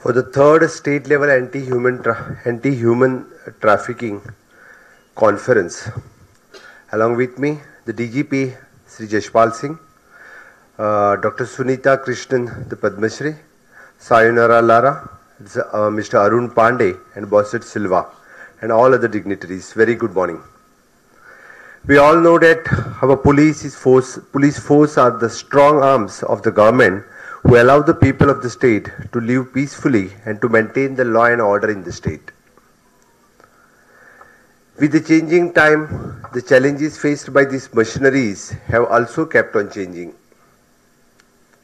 for the third state-level anti-human trafficking conference. Along with me, the DGP, Sri Jashpal Singh, Dr. Sunita Krishnan, the Padma Shri, Sayonara Lara, Mr. Arun Pandey, and Bosset Silva, and all other dignitaries. Very good morning. We all know that our police force are the strong arms of the government who allow the people of the state to live peacefully and to maintain the law and order in the state. With the changing time, the challenges faced by these machineries have also kept on changing.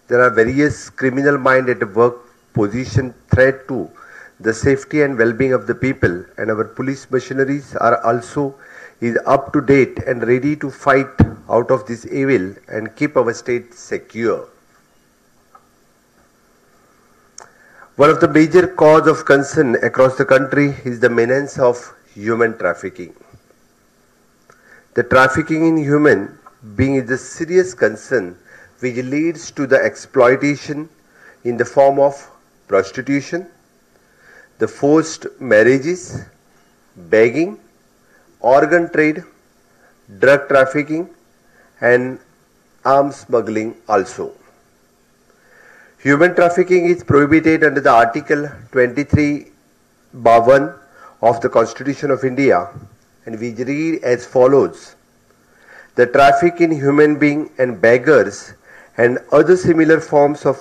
There are various criminal minds at work position threat to the safety and well-being of the people, and our police machineries are also up to date and ready to fight out of this evil and keep our state secure. One of the major causes of concern across the country is the menace of human trafficking. The trafficking in human being is a serious concern which leads to the exploitation in the form of prostitution, the forced marriages, begging, organ trade, drug trafficking, and arms smuggling also. Human trafficking is prohibited under the Article 23(1) of the Constitution of India, and we read as follows: the traffic in human beings and beggars and other similar forms of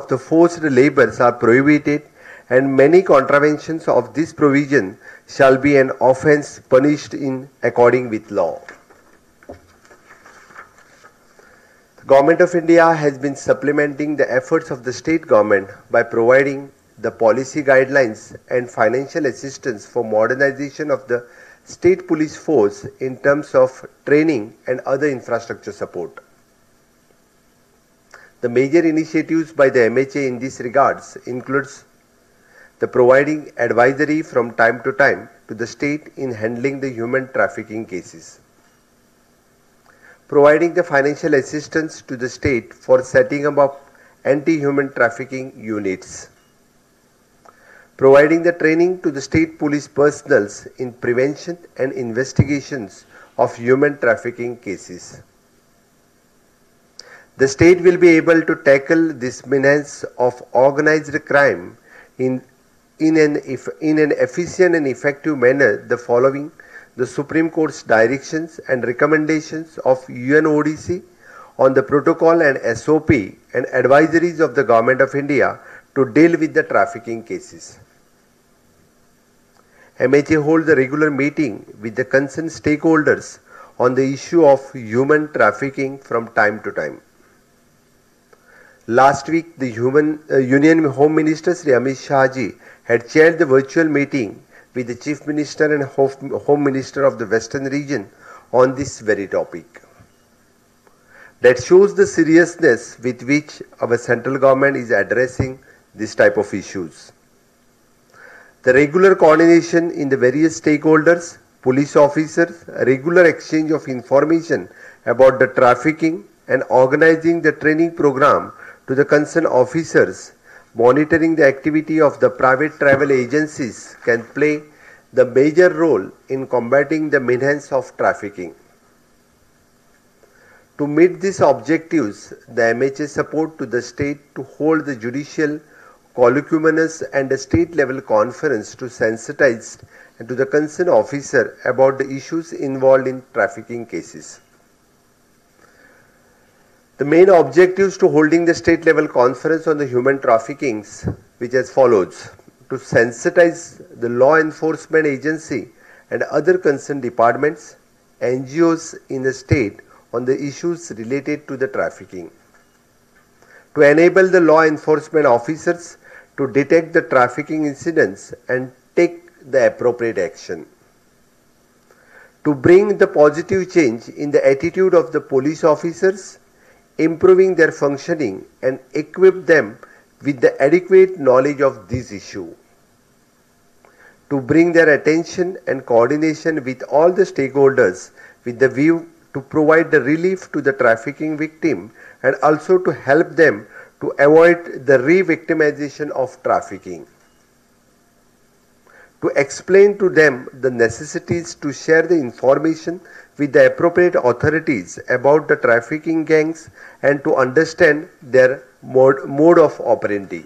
the forced labours are prohibited, and many contraventions of this provision shall be an offence punished in according with law. The Government of India has been supplementing the efforts of the state government by providing the policy guidelines and financial assistance for modernization of the state police force in terms of training and other infrastructure support. The major initiatives by the MHA in this regards includes the providing advisory from time to time to the state in handling the human trafficking cases, providing the financial assistance to the state for setting up anti-human trafficking units, providing the training to the state police personnel in prevention and investigations of human trafficking cases. The state will be able to tackle this menace of organized crime in an efficient and effective manner the following the Supreme Court's directions and recommendations of UNODC on the protocol and SOP and advisories of the Government of India to deal with the trafficking cases. MHA holds a regular meeting with the concerned stakeholders on the issue of human trafficking from time to time. Last week, the Union Home Minister Sri Amit Shah Ji had chaired the virtual meeting with the Chief Minister and Home Minister of the Western region on this very topic. That shows the seriousness with which our central government is addressing this type of issues. The regular coordination in the various stakeholders, police officers, regular exchange of information about the trafficking and organizing the training program to the concerned officers, monitoring the activity of the private travel agencies can play the major role in combating the menace of trafficking. To meet these objectives, the MHA support to the state to hold the judicial, colloquiumous and a state-level conference to sensitize and to the concerned officer about the issues involved in trafficking cases. The main objectives to holding the state-level conference on the human traffickings, which as follows: to sensitize the law enforcement agency and other concerned departments, NGOs in the state on the issues related to the trafficking, to enable the law enforcement officers to detect the trafficking incidents and take the appropriate action, to bring the positive change in the attitude of the police officers, improving their functioning and equip them with the adequate knowledge of this issue, to bring their attention and coordination with all the stakeholders with the view to provide the relief to the trafficking victim and also to help them to avoid the re-victimization of trafficking, to explain to them the necessities to share the information with the appropriate authorities about the trafficking gangs and to understand their mode of operandi.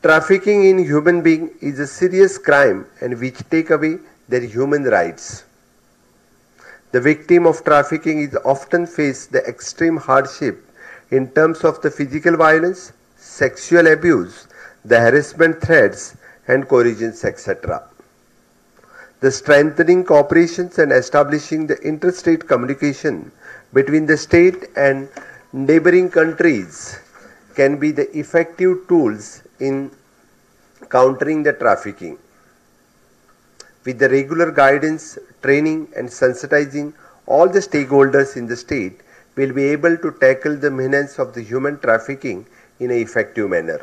Trafficking in human being is a serious crime and which take away their human rights. The victim of trafficking is often face the extreme hardship in terms of the physical violence, sexual abuse, the harassment threats and coercions, etc. The strengthening cooperations and establishing the interstate communication between the state and neighboring countries can be the effective tools in countering the trafficking. With the regular guidance, training and sensitizing all the stakeholders in the state, we will be able to tackle the menace of the human trafficking in an effective manner.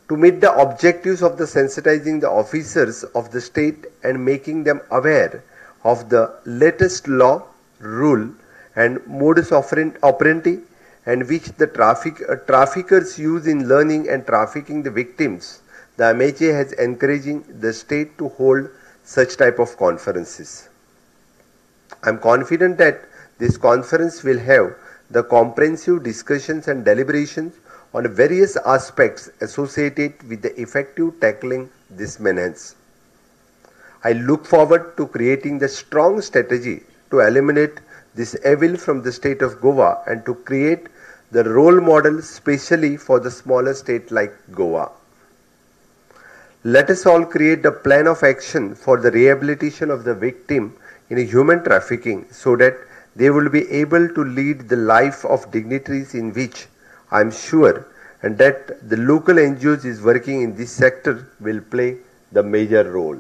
To meet the objectives of the sensitizing the officers of the state and making them aware of the latest law, rule and modus operandi and which the traffickers use in learning and trafficking the victims, the MHA has encouraging the state to hold such type of conferences. I am confident that this conference will have the comprehensive discussions and deliberations on various aspects associated with the effective tackling this menace. I look forward to creating the strong strategy to eliminate this evil from the state of Goa and to create the role model specially for the smaller state like Goa. Let us all create a plan of action for the rehabilitation of the victim in a human trafficking so that they will be able to lead the life of dignitaries in which I am sure and that the local NGOs is working in this sector will play the major role.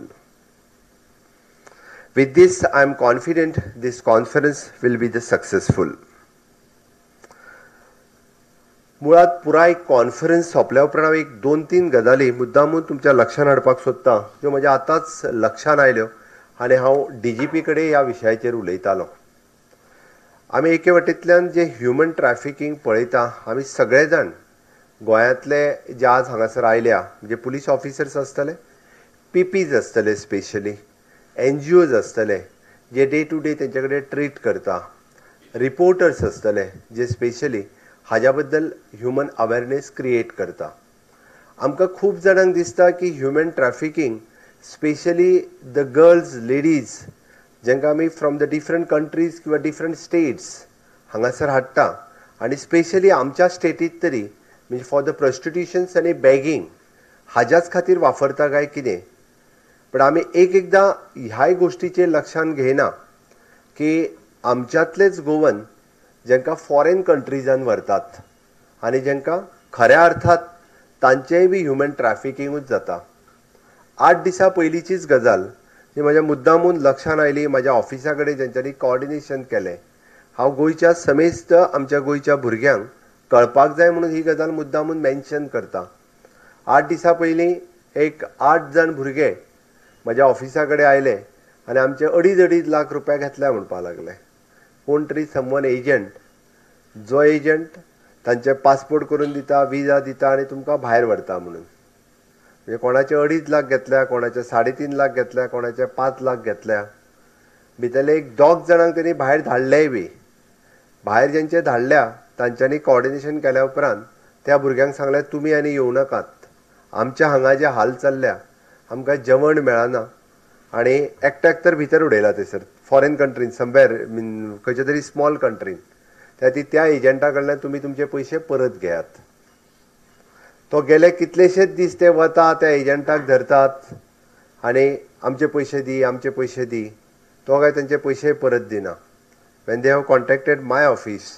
With this, I am confident this conference will be the successful. मुळात पुरा एक conference सोंपल्या उपरांत हांव एक 2-3 गजाली मुद्दामून तुमच्या लक्षांत हाडपाक सोदतां ज्यो म्हज्या आतांच लक्षांत आयल्यो आनी हांव DGP कडेन ह्या विशयाचेर उलयतालों. आमी एके वटेंतल्यान जे ह्युमन ट्रॅफिकिंग पळयता आमी सगळे जाण गोंयांतले जे आज हांगासर आयल्या म्हणजे पुलीस ऑफिसर्स आसतले, PPs आसतले स्पेशली, NGOs आसतले जे डे टू डे तेंचे कडेन ट्रीट करता, रिपोर्टर्स आसतले जे स्पेशली हाज्या बद्दल ह्युमन अवेरनेस क्रिएट करता. आमकां खूब जाणांक दिसता की human trafficking specially the girls, ladies जेंकां आमी फ्रॉम द डिफरंट कंट्रीज किंवा डिफरंट स्टेट्स हांगासर हाडटा आनी स्पेशली आमच्या स्टेटींत तरी म्हणजे फॉर द प्रॉस्टिट्युशन्स आनी बॅगिंग हाज्याच खातीर वापरता काय कितें. पण आमी एकदां ह्याय गोश्टीचेर लक्षांत घेयना की आमच्यांतलेच गोवन जेंकां फॉरेन कंट्रीजान व्हरतात आनी जेंकां खऱ्या अर्थात तांचेंय बी ह्युमन ट्रॅफिकिंगूच जाता. 8 दिसां पयलींचीच गजाल जी म्हज्या मुद्दामून लक्षांत आयली, म्हाज्या ऑफिसा कडेन जेंच्यांनी कॉर्डिनेशन केलें. हांव गोंयच्या समेस्त आमच्या गोंयच्या भुरग्यांक कळपाक जाय म्हणून ही गजाल मुद्दामून मेन्शन करता. 8 दिसां पयलीं एक 8 जाण भुरगे म्हज्या ऑफिसा कडेन आयले आनी आमचे 2.5 लाख रुपया घेतल्या म्हणपाक लागले. कोण तरी समवन एजंट, जो एजंट तांचे पासपोर्ट करून दिता, विजा दिता आनी तुमकां भायर व्हरता म्हणून. म्हणजे कोणाचे 2.5 लाख घेतल्या, कोणाचे 3.5 लाख घेतल्या, कोणाचे 5 लाख घेतल्या. भितरले एक 2 जाणांक तरी भायर धाडलेय बी. भायर जेंचे धाडल्या तांच्यांनी कॉर्डिनेशन केल्या उपरांत त्या भुरग्यांक सांगलें तुमी आनी येवं नाकात. आमच्या हांगा जे हाल चल्ल्या, आमकां जेवण मेळना आनी एकट्याक तर भितर उडयला थंयसर फॉरेन कंट्रीन समवेर खंयच्या तरी स्मॉल कंट्रीन. त्या एजंटा कडल्यान तुमी तुमचे पयशे परत घेयात. तो गेले कितलेशेच दीस ते वता त्या एजंटाक धरतात आनी आमचे पयशे दी, आमचे पयशे दी. तो काय तांचे पयशे परत दिना. When they have contacted my office,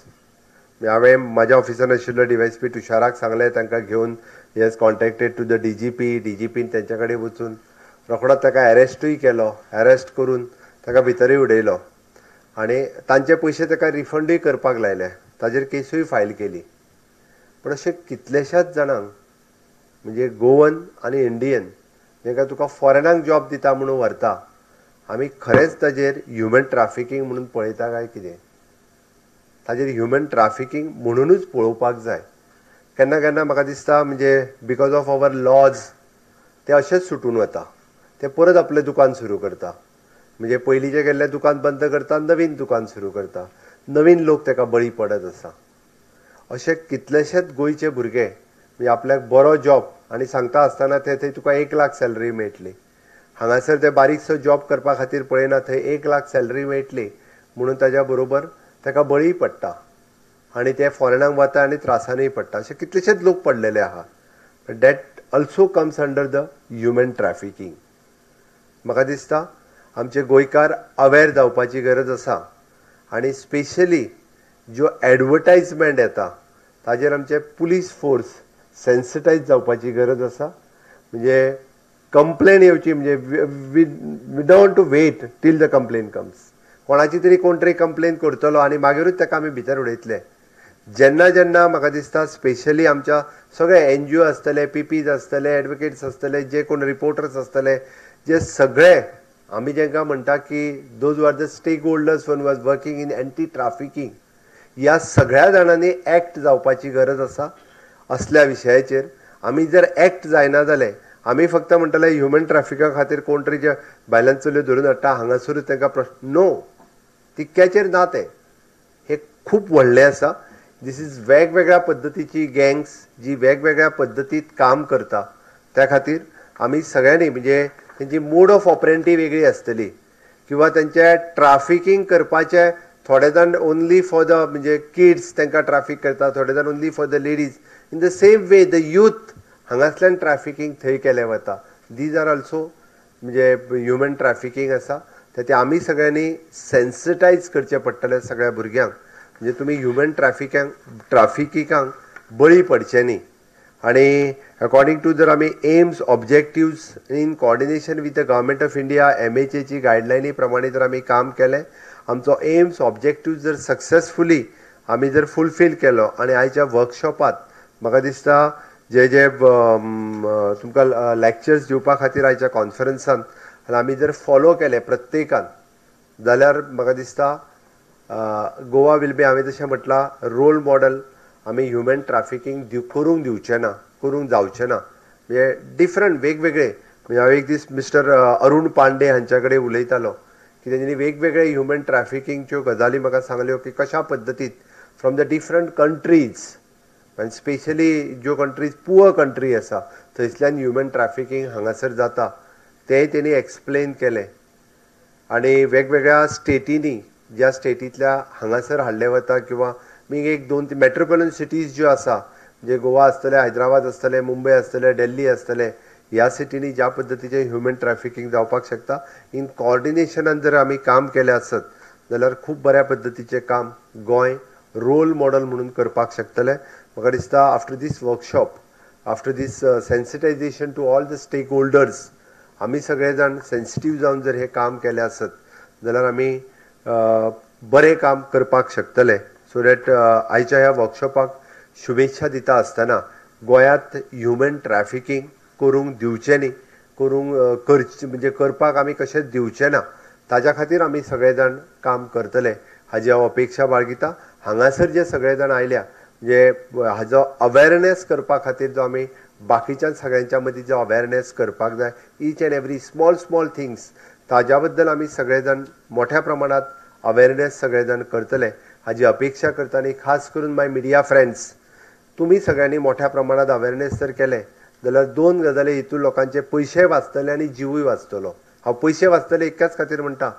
हांवें म्हाज्या ऑफिसान आशिल्लो DYSP तुशाराक सांगलें तांकां घेवन he has contacted to the DGP. DGPन तेंच्या कडेन वचून रोखडोच ताका अरेस्टूय केलो. अरेस्ट करून ताका भितरूय उडयलो आनी तांचे पयशे ताका रिफंडूय करपाक लायले. ताजेर केसूय फायल केली. पण अशे कितलेशाच जाणांक म्हणजे गोवन आनी इंडियन जेंकां तुका फॉरेनाक जॉब दिता म्हणून व्हरता, आमी खरेंच ताजेर ह्युमन ट्रॅफिकिंग म्हणून पळयता काय कितें. ताजेर ह्युमन ट्रॅफिकिंग म्हणूनच पळोवपाक जाय. केन्ना केन्ना म्हाका दिसता म्हणजे बिकॉज ऑफ अवर लॉज ते अशेंच सुटून वता, ते परत आपलें दुकान सुरू करता. म्हणजे पयलींचे गेल्लें दुकान बंद करता, नवीन दुकान सुरू करता, नवीन लोक ताका बळी पडत आसा. अशे कितलेशेच गोंयचे भुरगे म्हणजे आपल्याक बरो जॉब आनी सांगता आसतना थंय तुका 1,00,000 सॅलरी मेळटली, हांगासर ते बारीकसो जॉब करपा खातीर पळयना थंय 1,00,000 सॅलरी मेळटली म्हणून ताज्या बरोबर ताका बळी पडटा आनी ते फॉरेनाक वता आनी त्रासांनी पडटा. अशे कितलेशेच लोक पडलेले आहा. That also comes under the human trafficking. म्हाका दिसता आमचे गोंयकार अवेर जावपाची गरज आसा आनी स्पेशली ज्यो एडवर्टायजमेंट येता ताजेर आमचे पुलीस फोर्स सेन्सिटायज जावपाची गरज आसा. म्हणजे कंप्लेन येवची म्हणजे we don't to wait till the complaint comes. कोणाची तरी कोण तरी कंप्लेन करतलो आनी मागीरूच ताका आमी भितर उडयतले. जेन्ना जेन्ना म्हाका दिसता स्पेशली आमच्या सगळे NGO आसतले, PPs आसतले, एडवोकेट्स आसतले, जे कोण रिपोर्टर्स आसतले, जे सगळे आमी जेंकां म्हणटा की those are the stakeholders one was working in anti trafficking, ह्या सगळ्या जाणांनी एक्ट जावपाची गरज आसा असल्या विशयाचेर. आमी जर एक्ट जायना जाले आमी फक्त म्हणटले ह्युमन ट्रॅफिका खातीर कोण तरी जे बायलांक चलयो धरून हाडटा हांगासरूच तांकां प्रश्न नो, तितक्याचेर ना ते. हे खूब व्हडलें आसा. दीस इज वेगवेगळ्या पद्दतीची गँग्स जी वेगवेगळ्या पद्दतीत काम करता. त्या खातीर आमी सगळ्यांनी म्हणजे तेंची मोड ऑफ ऑपरेंटी वेगळी आसतली किंवा तेंचे ट्रॅफिकींग करपाचे थोडे जाण ओन्ली फॉर द म्हणजे किड्स तांकां ट्रॅफिक करता, थोडे जाण only for the ladies. In the same way the youth हांगासल्यान ट्रॅफिकींग थंय केलें वता. दीज आर ऑल्सो म्हणजे ह्युमन ट्रॅफिकींग आसा. ते आमी सगळ्यांनी सेन्सिटायज करचें पडटलें सगळ्या भुरग्यांक. म्हणजे तुमी ह्युमन ट्रॅफिकिंगाक बळी पडचे न्ही. आनी अकॉर्डिंग टू जर आमी aims objectives in coordination with the government of India MHAची गायडलायनी प्रमाणे जर आमी काम केलें, आमचो एम्स ऑब्जेक्टिव्ह जर सक्सेसफुली आमी जर फुलफील केलो आनी आयच्या वर्कशॉपात म्हाका दिसता जे जे तुमकां लॅक्चर्स दिवपा खातीर आयच्या कॉन्फरन्सांत आमी जर फॉलो केले प्रत्येकान जाल्यार म्हाका दिसता गोवा विल बी हांवें जशें म्हटलां रोल मॉडल. आमी ह्युमन ट्रॅफिकींग करूंक दिवचें ना, करूंक जावचें ना. म्हणजे डिफरंट वेगवेगळे म्हणजे हांव एक दीस मिस्टर अरुण पांडे हांच्या कडेन उलयतालो की तेंच्यांनी वेगवेगळे ह्युमन ट्रॅफिकींगच्यो गजाली म्हाका सांगल्यो की कशा पद्दतीन फ्रॉम द डिफरंट कंट्रीज आनी स्पेशली ज्यो कंट्रीज पुअर कंट्री आसा थंयसल्यान ह्युमन ट्रॅफिकींग हांगासर जाता तेंय तेणी एक्सप्लेन केलें. आनी वेगवेगळ्या स्टेटींनी ज्या स्टेटींतल्या हांगासर हाडलें वता किंवा मी 1-2 मेट्रोपॉलिटन सिटीज ज्यो आसा म्हणजे गोवा आसतले, हैदराबाद आसतले, मुंबय आसतले, दिल्ली आसतले, ह्या सिटींनी ज्या पद्दतीचें ह्युमन ट्रॅफिकींग जावपाक शकता इन कॉर्डिनेशनान जर आमी काम केलें आसत जाल्यार खूब बऱ्या पद्दतीचें काम गोंय रोल मॉडल म्हणून करपाक शकतलें. म्हाका दिसता after this workshop, after this sensitization to all the stakeholders आमी सगळे जाण सेन्सिटीव जावन जर हें काम केलें आसत जाल्यार आमी बरें काम करपाक शकतले. सो दॅट आयच्या ह्या वर्कशॉपाक शुभेच्छा दिता आसतना गोंयांत ह्युमन ट्रॅफिकींग करूंक दिवचें न्ही, म्हणजे करपाक आमी कशेंच दिवचें ना, ताज्या खातीर आमी सगळे जाण काम करतले हाजी हांव अपेक्षा बाळगिता. हांगासर जे सगळे जाण आयल्या म्हणजे हाजो अवेरनेस करपा खातीर जो आमी बाकीच्या सगळ्यांच्या मदीं जो अवेरनेस करपाक जाय, each and every small things ताज्या बद्दल आमी सगळे जाण मोठ्या प्रमाणात अवेरनेस सगळे जाण करतले हाजी अपेक्षा करता. आनी खास करून माय मिडिया फ्रेंड्स, तुमी सगळ्यांनी मोठ्या प्रमाणात अवेरनेस जर केलें जाल्यार 2 गजाली हितून लोकांचे पयशे वाचतले आनी जिवूय वाचतलो. हांव पयशे वाचतले एकाच खातीर म्हणटा,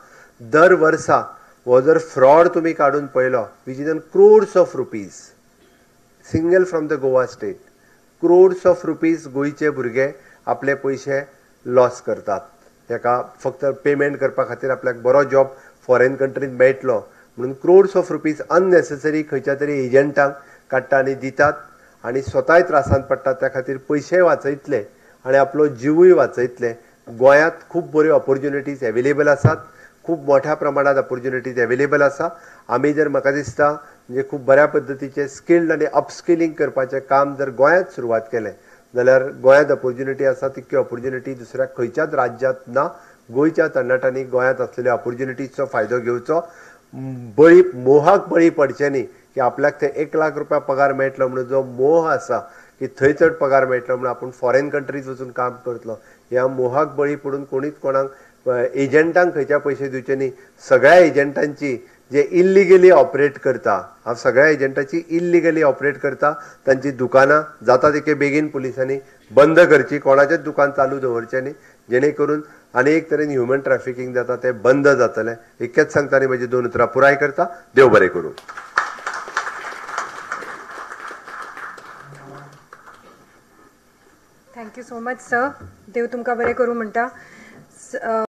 दर वर्सा हो जर फ्रॉड तुमी काडून पळयलो which is in crores of rupees single from the Goa state, crores of rupees गोंयचे भुरगे आपले पयशे लॉस करतात. ताका फक्त पेमेंट करपा खातीर आपल्याक बरो जॉब फॉरेन कंट्रीन मेळटलो म्हणून क्रोड्स ऑफ रुपीज अननेसेसरी खंयच्या तरी एजंटांक काडटा आनी दितात आनी स्वताय त्रासांत पडटात. त्या खातीर पयशे वाचयतले आनी आपलो जिवूय वाचयतले. गोंयांत खूब बऱ्यो ऑपॉर्च्युनिटीज एवेलेबल आसात, खूब मोठ्या प्रमाणात ऑपॉर्च्युनिटीज एवेलेबल आसा. आमी जर म्हाका दिसता म्हणजे खूब बऱ्या पद्दतीचें स्किल्ड आनी अपस्किलिंग करपाचें काम जर गोंयांत सुरवात केलें जाल्यार गोंयांत ऑपॉर्च्युनिटी आसा तितकी ऑपॉर्च्युनिटी दुसऱ्या खंयच्याच राज्यांत ना. गोंयच्या तरणाट्यांनी गोंयांत आसलेल्या ऑपॉर्च्युनिटीजचो फायदो घेवचो. मोहाक बळी पडचे न्ही की आपल्याक ते 1 लाख रुपया पगार मेळटलो म्हणून जो मोह आसा की थंय चड पगार मेळटलो म्हणून आपूण फॉरेन कंट्रीज वचून काम करतलो, ह्या मोहाक बळी पडून कोणीच कोणाक एजंटांक खंयच्या पयशे दिवचे न्ही. सगळ्या एजंटांची जे इल्लिगली ऑपरेट करता, हांव सगळ्या एजंटांची इल्लिगली ऑपरेट करता, तांची दुकानां जाता तितके बेगीन पुलिसांनी बंद करची, कोणाचेंच दुकान चालू दवरचें न्ही, जेणे करून अनेक तरेन ह्युमन ट्रॅफिकिंग जाता तें बंद जातलें. इतकेंच सांगता आनी म्हजी 2 उतरां पुराय करता. देव बरें करूं. Thank you so much sir. देव तुमकां बरें करूं म्हणटा.